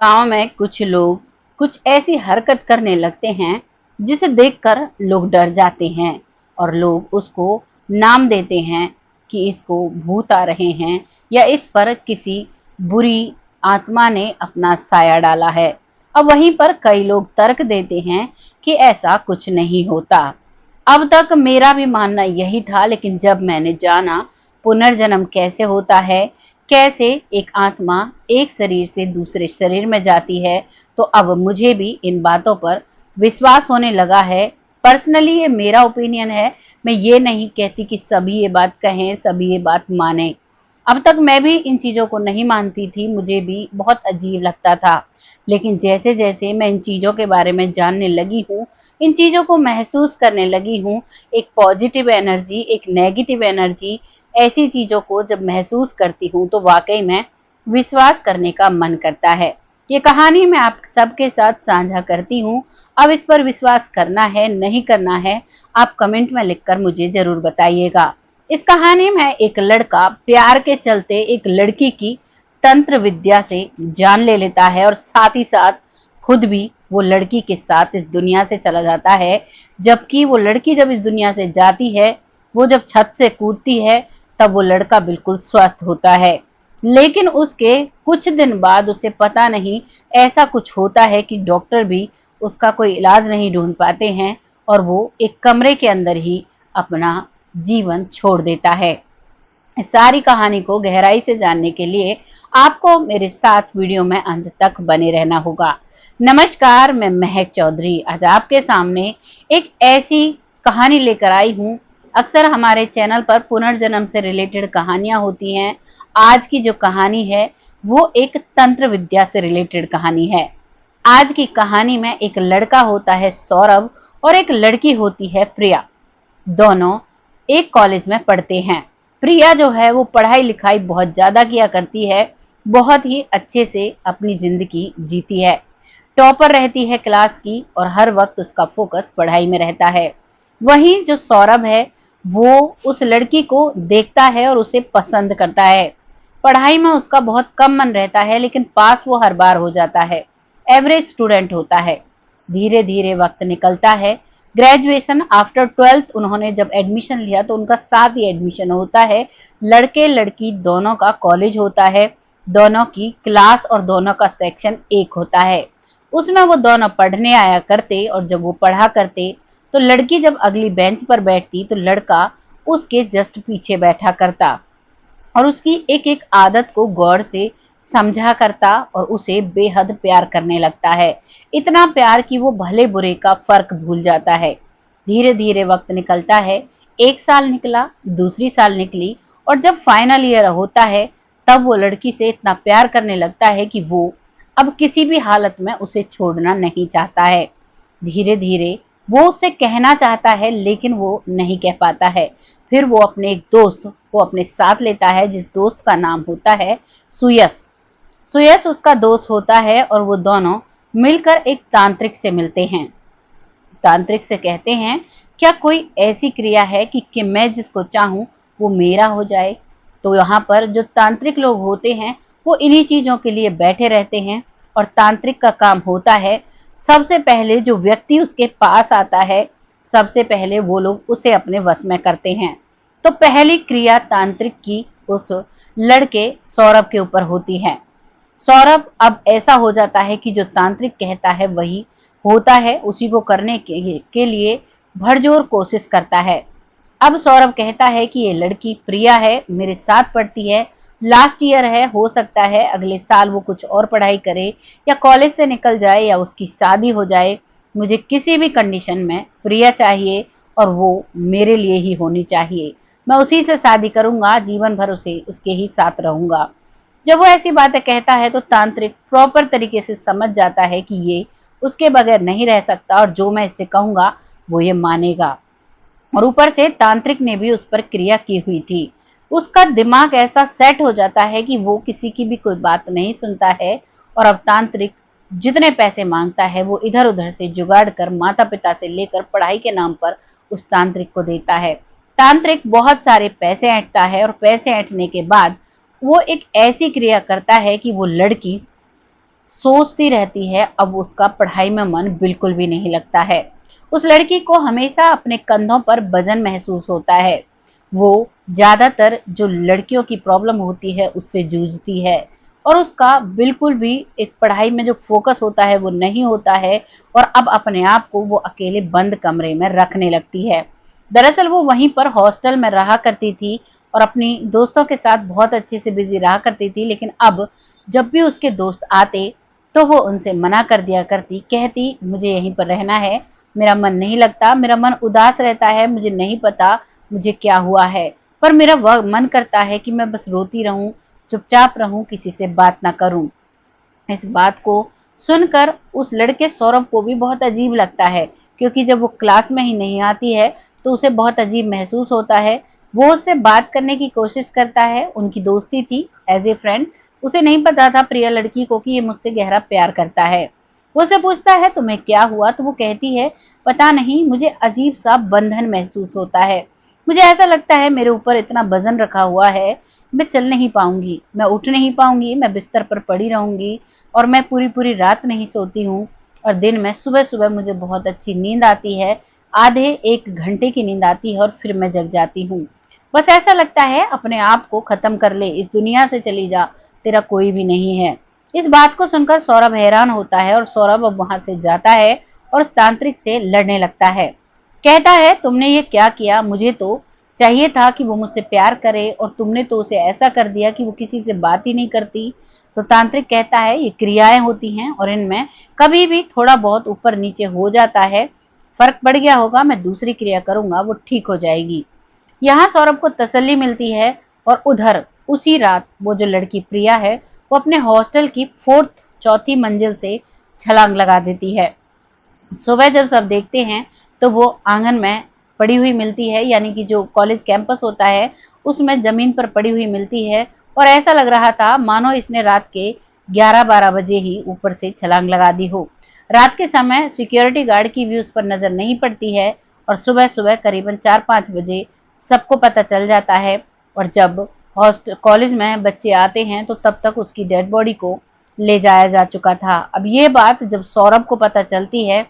गांव में कुछ लोग कुछ ऐसी हरकत करने लगते हैं जिसे देखकर लोग डर जाते हैं और लोग उसको नाम देते हैं कि इसको भूत आ रहे हैं या इस पर किसी बुरी आत्मा ने अपना साया डाला है। अब वहीं पर कई लोग तर्क देते हैं कि ऐसा कुछ नहीं होता। अब तक मेरा भी मानना यही था, लेकिन जब मैंने जाना पुनर्जन्म कैसे होता है, कैसे एक आत्मा एक शरीर से दूसरे शरीर में जाती है, तो अब मुझे भी इन बातों पर विश्वास होने लगा है। पर्सनली ये मेरा ओपिनियन है। मैं ये नहीं कहती कि सभी ये बात कहें, सभी ये बात माने। अब तक मैं भी इन चीज़ों को नहीं मानती थी, मुझे भी बहुत अजीब लगता था। लेकिन जैसे-जैसे मैं इन चीज़ों के बारे में जानने लगी हूँ, इन चीज़ों को महसूस करने लगी हूँ, एक पॉजिटिव एनर्जी, एक नेगेटिव एनर्जी, ऐसी चीज़ों को जब महसूस करती हूँ तो वाक़ई में विश्वास करने का मन करता है। ये कहानी मैं आप सबके साथ साझा करती हूँ। अब इस पर विश्वास करना है, नहीं करना है, आप कमेंट में लिखकर मुझे ज़रूर बताइएगा। इस कहानी में एक लड़का प्यार के चलते एक लड़की की तंत्र विद्या से जान ले लेता है और साथ ही साथ खुद भी वो लड़की के साथ इस दुनिया से चला जाता है। जबकि वो लड़की जब इस दुनिया से जाती है, वो जब छत से कूदती है, तब वो लड़का बिल्कुल स्वस्थ होता है। लेकिन उसके कुछ दिन बाद उसे पता नहीं ऐसा कुछ होता है कि डॉक्टर भी उसका कोई इलाज नहीं ढूंढ पाते हैं और वो एक कमरे के अंदर ही अपना जीवन छोड़ देता है। इस सारी कहानी को गहराई से जानने के लिए आपको मेरे साथ वीडियो में अंत तक बने रहना होगा। नमस्कार, मैं महक चौधरी आज आपके सामने एक ऐसी कहानी लेकर आई हूँ। अक्सर हमारे चैनल पर पुनर्जन्म से रिलेटेड कहानियां होती हैं। आज की जो कहानी है वो एक तंत्र विद्या से रिलेटेड कहानी है। आज की कहानी में एक लड़का होता है सौरभ और एक लड़की होती है प्रिया। दोनों एक कॉलेज में पढ़ते हैं। प्रिया जो है वो पढ़ाई लिखाई बहुत ज्यादा किया करती है, बहुत ही अच्छे से अपनी जिंदगी जीती है, टॉपर रहती है क्लास की और हर वक्त उसका फोकस पढ़ाई में रहता है। वहीं जो सौरभ है वो उस लड़की को देखता है और उसे पसंद करता है। पढ़ाई में उसका बहुत कम मन रहता है, लेकिन पास वो हर बार हो जाता है। एवरेज स्टूडेंट होता है। धीरे धीरे वक्त निकलता है। ग्रेजुएशन आफ्टर 12th उन्होंने जब एडमिशन लिया तो उनका साथ ही एडमिशन होता है। लड़के लड़की दोनों का कॉलेज होता है, दोनों की क्लास और दोनों का सेक्शन एक होता है। उसमें वो दोनों पढ़ने आया करते और जब वो पढ़ा करते तो लड़की जब अगली बेंच पर बैठती तो लड़का उसके जस्ट पीछे बैठा करता और उसकी एक एक आदत को गौर से समझा करता और उसे बेहद प्यार करने लगता है। इतना प्यार कि वो भले बुरे का फर्क भूल जाता है। धीरे धीरे वक्त निकलता है। एक साल निकला, दूसरी साल निकली और जब फाइनल ईयर होता है तब वो लड़की से इतना प्यार करने लगता है कि वो अब किसी भी हालत में उसे छोड़ना नहीं चाहता है। धीरे धीरे वो उससे कहना चाहता है लेकिन वो नहीं कह पाता है। फिर वो अपने एक दोस्त को अपने साथ लेता है, जिस दोस्त का नाम होता है सुयस। सुयस उसका दोस्त होता है और वो दोनों मिलकर एक तांत्रिक से मिलते हैं। तांत्रिक से कहते हैं, क्या कोई ऐसी क्रिया है कि मैं जिसको चाहूं वो मेरा हो जाए। तो यहाँ पर जो तांत्रिक लोग होते हैं वो इन्हीं चीजों के लिए बैठे रहते हैं और तांत्रिक का काम होता है सबसे पहले जो व्यक्ति उसके पास आता है, सबसे पहले वो लोग उसे अपने वश में करते हैं। तो पहली क्रिया तांत्रिक की उस लड़के सौरभ के ऊपर होती है। सौरभ अब ऐसा हो जाता है कि जो तांत्रिक कहता है वही होता है, उसी को करने के लिए भरजोर कोशिश करता है। अब सौरभ कहता है कि ये लड़की प्रिया है, मेरे साथ पढ़ती है, लास्ट ईयर है, हो सकता है अगले साल वो कुछ और पढ़ाई करे या कॉलेज से निकल जाए या उसकी शादी हो जाए। मुझे किसी भी कंडीशन में प्रिया चाहिए और वो मेरे लिए ही होनी चाहिए। मैं उसी से शादी करूंगा, जीवन भर उसे उसके ही साथ रहूंगा। जब वो ऐसी बातें कहता है तो तांत्रिक प्रॉपर तरीके से समझ जाता है कि ये उसके बगैर नहीं रह सकता और जो मैं इससे कहूंगा वो ये मानेगा। और ऊपर से तांत्रिक ने भी उस पर क्रिया की हुई थी। उसका दिमाग ऐसा सेट हो जाता है कि वो किसी की भी कोई बात नहीं सुनता है और अब तांत्रिक जितने पैसे मांगता है वो इधर उधर से जुगाड़ कर माता पिता से लेकर पढ़ाई के नाम पर उस तांत्रिक को देता है। तांत्रिक बहुत सारे पैसे ऐंठता है और पैसे ऐंठने के बाद वो एक ऐसी क्रिया करता है कि वो लड़की सोचती रहती है। अब उसका पढ़ाई में मन बिल्कुल भी नहीं लगता है। उस लड़की को हमेशा अपने कंधों पर वजन महसूस होता है। वो ज्यादातर जो लड़कियों की प्रॉब्लम होती है उससे जूझती है, और उसका बिल्कुल भी एक पढ़ाई में जो फोकस होता है वो नहीं होता है, और अब अपने आप को वो अकेले बंद कमरे में रखने लगती है। दरअसल वो वहीं पर हॉस्टल में रहा करती थी और अपनी दोस्तों के साथ बहुत अच्छे से बिजी रहा करती थी, लेकिन अब जब भी उसके दोस्त आते तो वो उनसे मना कर दिया करती, कहती मुझे यहीं पर रहना है, मेरा मन नहीं लगता, मेरा मन उदास रहता है, मुझे नहीं पता मुझे क्या हुआ है, पर मेरा मन करता है कि मैं बस रोती रहूं, चुपचाप रहूं, किसी से बात ना करूं। इस बात को सुनकर उस लड़के सौरभ को भी बहुत अजीब लगता है, क्योंकि जब वो क्लास में ही नहीं आती है तो उसे बहुत अजीब महसूस होता है। वो उससे बात करने की कोशिश करता है, उनकी दोस्ती थी एज ए फ्रेंड। उसे नहीं पता था प्रिया लड़की को कि ये मुझसे गहरा प्यार करता है। वो उसे पूछता है तुम्हें क्या हुआ, तो वो कहती है पता नहीं, मुझे अजीब सा बंधन महसूस होता है, मुझे ऐसा लगता है मेरे ऊपर इतना वजन रखा हुआ है, मैं चल नहीं पाऊंगी, मैं उठ नहीं पाऊंगी, मैं बिस्तर पर पड़ी रहूंगी, और मैं पूरी पूरी रात नहीं सोती हूँ, और दिन में सुबह सुबह मुझे बहुत अच्छी नींद आती है, आधे 1 घंटे की नींद आती है और फिर मैं जग जाती हूँ। बस ऐसा लगता है अपने आप को खत्म कर ले, इस दुनिया से चली जा, तेरा कोई भी नहीं है। इस बात को सुनकर सौरभ हैरान होता है, और सौरभ अब वहां से जाता है और उस तांत्रिक से लड़ने लगता है। कहता है तुमने ये क्या किया, मुझे तो चाहिए था कि वो मुझसे प्यार करे, और तुमने तो उसे ऐसा कर दिया कि वो किसी से बात ही नहीं करती। तो तांत्रिक कहता है ये क्रियाएं होती हैं और इनमें कभी भी थोड़ा बहुत ऊपर नीचे हो जाता है, फर्क पड़ गया होगा, मैं दूसरी क्रिया करूंगा, वो ठीक हो जाएगी। यहाँ सौरभ को तसल्ली मिलती है, और उधर उसी रात वो जो लड़की प्रिया है वो अपने हॉस्टल की चौथी मंजिल से छलांग लगा देती है। सुबह जब सब देखते हैं तो वो आंगन में पड़ी हुई मिलती है, यानी कि जो कॉलेज कैंपस होता है उसमें जमीन पर पड़ी हुई मिलती है, और ऐसा लग रहा था मानो इसने रात के 11-12 बजे ही ऊपर से छलांग लगा दी हो। रात के समय सिक्योरिटी गार्ड की भी उस पर नजर नहीं पड़ती है, और सुबह सुबह करीबन 4-5 बजे सबको पता चल जाता है, और जब हॉस्टल कॉलेज में बच्चे आते हैं तो तब तक उसकी डेड बॉडी को ले जाया जा चुका था। अब ये बात जब सौरभ को पता चलती है,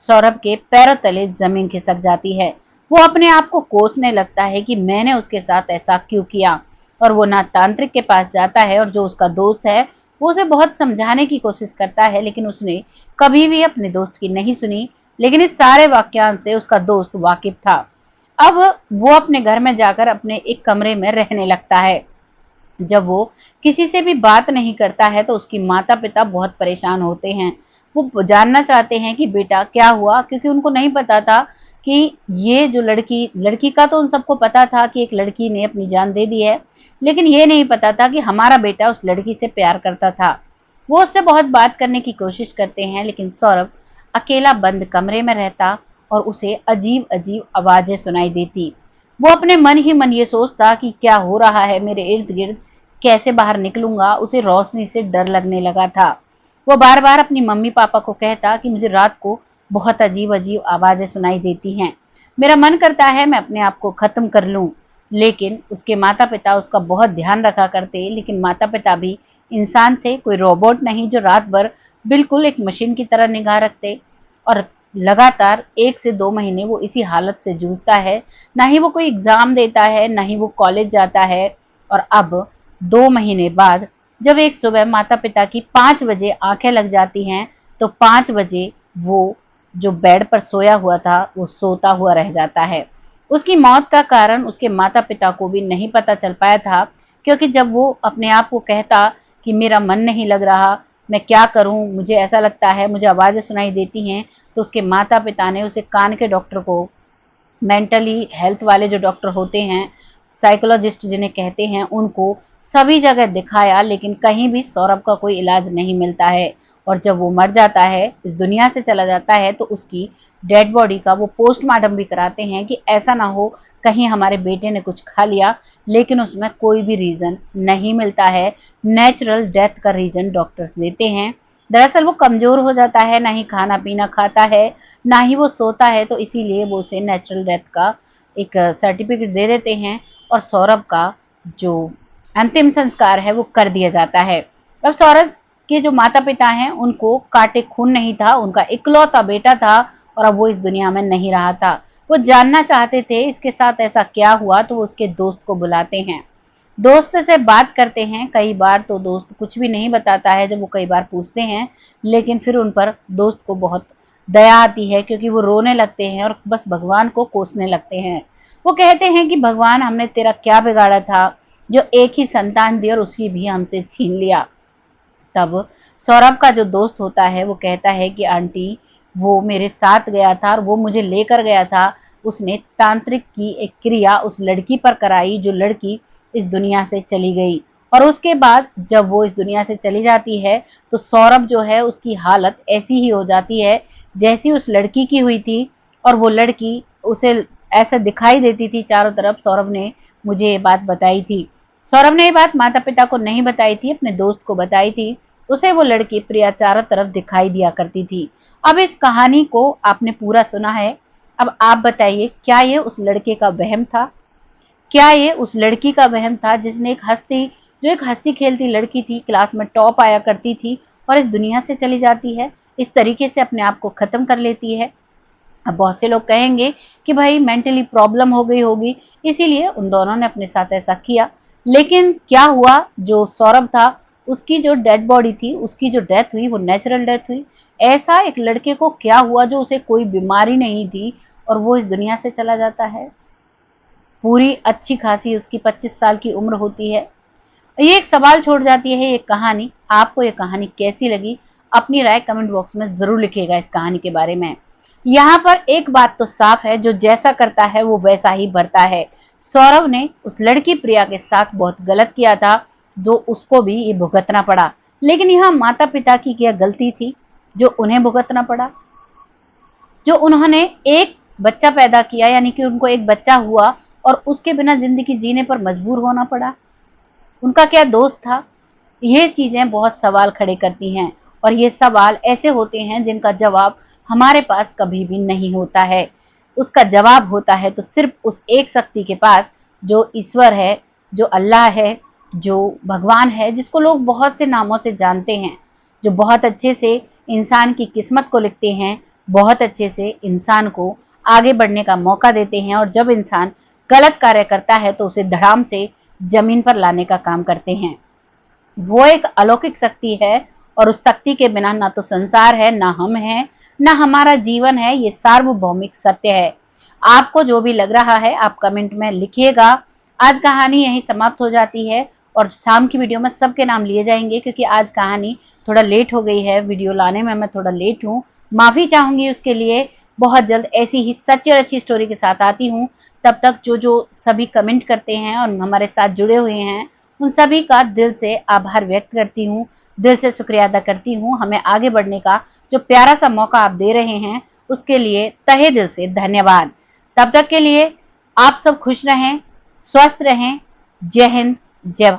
सौरभ के पैरों तले जमीन खिसक जाती है। वो अपने आप को कोसने लगता है कि मैंने उसके साथ ऐसा क्यों किया, और वो ना तांत्रिक के पास जाता है, और जो उसका दोस्त है वो उसे बहुत समझाने की कोशिश करता है, लेकिन उसने कभी भी अपने दोस्त की नहीं सुनी। लेकिन इस सारे वाक्यांश से उसका दोस्त वाकिफ था। अब वो अपने घर में जाकर अपने एक कमरे में रहने लगता है। जब वो किसी से भी बात नहीं करता है तो उसकी माता पिता बहुत परेशान होते हैं। वो जानना चाहते हैं कि बेटा क्या हुआ, क्योंकि उनको नहीं पता था कि ये जो लड़की लड़की का तो उन सबको पता था कि एक लड़की ने अपनी जान दे दी है, लेकिन ये नहीं पता था कि हमारा बेटा उस लड़की से प्यार करता था। वो उससे बहुत बात करने की कोशिश करते हैं, लेकिन सौरभ अकेला बंद कमरे में रहता और उसे अजीब अजीब आवाजें सुनाई देती। वो अपने मन ही मन ये सोचता कि क्या हो रहा है मेरे इर्द गिर्द, कैसे बाहर निकलूंगा। उसे रोशनी से डर लगने लगा था। वो बार बार अपनी मम्मी पापा को कहता कि मुझे रात को बहुत अजीब अजीब आवाजें सुनाई देती हैं, मेरा मन करता है मैं अपने आप को खत्म कर लूं। लेकिन उसके माता पिता उसका बहुत ध्यान रखा करते, लेकिन माता पिता भी इंसान थे, कोई रोबोट नहीं जो रात भर बिल्कुल एक मशीन की तरह निगाह रखते। और लगातार 1 से 2 महीने वो इसी हालत से जूझता है, ना ही वो कोई एग्जाम देता है, ना ही वो कॉलेज जाता है। और अब 2 महीने बाद जब एक सुबह माता पिता की 5 बजे आंखें लग जाती हैं, तो 5 बजे वो जो बेड पर सोया हुआ था वो सोता हुआ रह जाता है। उसकी मौत का कारण उसके माता पिता को भी नहीं पता चल पाया था, क्योंकि जब वो अपने आप को कहता कि मेरा मन नहीं लग रहा, मैं क्या करूं, मुझे ऐसा लगता है, मुझे आवाजें सुनाई देती हैं, तो उसके माता पिता ने उसे कान के डॉक्टर को, मेंटली हेल्थ वाले जो डॉक्टर होते हैं, साइकोलॉजिस्ट जिन्हें कहते हैं, उनको सभी जगह दिखाया, लेकिन कहीं भी सौरभ का कोई इलाज नहीं मिलता है। और जब वो मर जाता है, इस दुनिया से चला जाता है, तो उसकी डेड बॉडी का वो पोस्टमार्टम भी कराते हैं कि ऐसा ना हो कहीं हमारे बेटे ने कुछ खा लिया, लेकिन उसमें कोई भी रीजन नहीं मिलता है। नेचुरल डेथ का रीजन डॉक्टर्स देते हैं। दरअसल वो कमजोर हो जाता है, ना ही खाना पीना खाता है, ना ही वो सोता है, तो इसीलिए वो उसे नेचुरल डेथ का एक सर्टिफिकेट दे देते हैं, और सौरभ का जो अंतिम संस्कार है वो कर दिया जाता है। अब सौरभ के जो माता पिता हैं उनको काटे खून नहीं था, उनका इकलौता बेटा था और अब वो इस दुनिया में नहीं रहा था। वो जानना चाहते थे इसके साथ ऐसा क्या हुआ, तो वो उसके दोस्त को बुलाते हैं, दोस्त से बात करते हैं। कई बार तो दोस्त कुछ भी नहीं बताता है जब वो कई बार पूछते हैं, लेकिन फिर उन पर दोस्त को बहुत दया आती है क्योंकि वो रोने लगते हैं और बस भगवान को कोसने लगते हैं। वो कहते हैं कि भगवान हमने तेरा क्या बिगाड़ा था जो एक ही संतान दी और उसकी भी हमसे छीन लिया। तब सौरभ का जो दोस्त होता है वो कहता है कि आंटी वो मेरे साथ गया था और वो मुझे लेकर गया था, उसने तांत्रिक की एक क्रिया उस लड़की पर कराई जो लड़की इस दुनिया से चली गई। और उसके बाद जब वो इस दुनिया से चली जाती है तो सौरभ जो है उसकी हालत ऐसी ही हो जाती है जैसी उस लड़की की हुई थी, और वो लड़की उसे ऐसा दिखाई देती थी चारों तरफ। सौरभ ने मुझे ये बात बताई थी। सौरभ ने ये बात माता पिता को नहीं बताई थी, अपने दोस्त को बताई थी। उसे वो लड़की प्रिया चारों तरफ दिखाई दिया करती थी। अब इस कहानी को आपने पूरा सुना है, अब आप बताइए क्या ये उस लड़के का वहम था? क्या ये उस लड़की का वहम था जिसने एक हंसती खेलती लड़की थी, क्लास में टॉप आया करती थी और इस दुनिया से चली जाती है, इस तरीके से अपने आप को खत्म कर लेती है? अब बहुत से लोग कहेंगे कि भाई मेंटली प्रॉब्लम हो गई होगी इसीलिए उन दोनों ने अपने साथ ऐसा किया। लेकिन क्या हुआ, जो सौरभ था उसकी जो डेड बॉडी थी, उसकी जो डेथ हुई वो नेचुरल डेथ हुई। ऐसा एक लड़के को क्या हुआ जो उसे कोई बीमारी नहीं थी और वो इस दुनिया से चला जाता है? पूरी अच्छी खासी उसकी 25 साल की उम्र होती है। ये एक सवाल छोड़ जाती है ये कहानी। आपको ये कहानी कैसी लगी? अपनी राय कमेंट बॉक्स में जरूर लिखिएगा इस कहानी के बारे में। यहाँ पर एक बात तो साफ है, जो जैसा करता है वो वैसा ही भरता है। सौरभ ने उस लड़की प्रिया के साथ बहुत गलत किया था, जो उसको भी ये भुगतना पड़ा। लेकिन यहाँ माता पिता की क्या गलती थी जो उन्हें भुगतना पड़ा? जो उन्होंने एक बच्चा पैदा किया, यानी कि उनको एक बच्चा हुआ और उसके बिना जिंदगी जीने पर मजबूर होना पड़ा। उनका क्या दोष था? ये चीजें बहुत सवाल खड़े करती हैं और ये सवाल ऐसे होते हैं जिनका जवाब हमारे पास कभी भी नहीं होता है। उसका जवाब होता है तो सिर्फ उस एक शक्ति के पास, जो ईश्वर है, जो अल्लाह है, जो भगवान है, जिसको लोग बहुत से नामों से जानते हैं, जो बहुत अच्छे से इंसान की किस्मत को लिखते हैं, बहुत अच्छे से इंसान को आगे बढ़ने का मौका देते हैं, और जब इंसान गलत कार्य करता है तो उसे धड़ाम से जमीन पर लाने का काम करते हैं। वो एक अलौकिक शक्ति है और उस शक्ति के बिना ना तो संसार है, ना हम हैं, ना हमारा जीवन है। ये सार्वभौमिक सत्य है। आपको जो भी लग रहा है आप कमेंट में लिखिएगा। आज कहानी यहीं समाप्त हो जाती है और शाम की वीडियो में सबके नाम लिए जाएंगे, क्योंकि आज कहानी थोड़ा लेट हो गई है, वीडियो लाने में मैं थोड़ा लेट हूँ, माफी चाहूंगी उसके लिए। बहुत जल्द ऐसी ही सच्ची और अच्छी स्टोरी के साथ आती हूँ। तब तक जो सभी कमेंट करते हैं और हमारे साथ जुड़े हुए हैं उन सभी का दिल से आभार व्यक्त करती हूँ, दिल से शुक्रिया अदा करती हूँ। हमें आगे बढ़ने का जो प्यारा सा मौका आप दे रहे हैं उसके लिए तहे दिल से धन्यवाद। तब तक के लिए आप सब खुश रहें, स्वस्थ रहें। जय हिंद, जय भारत।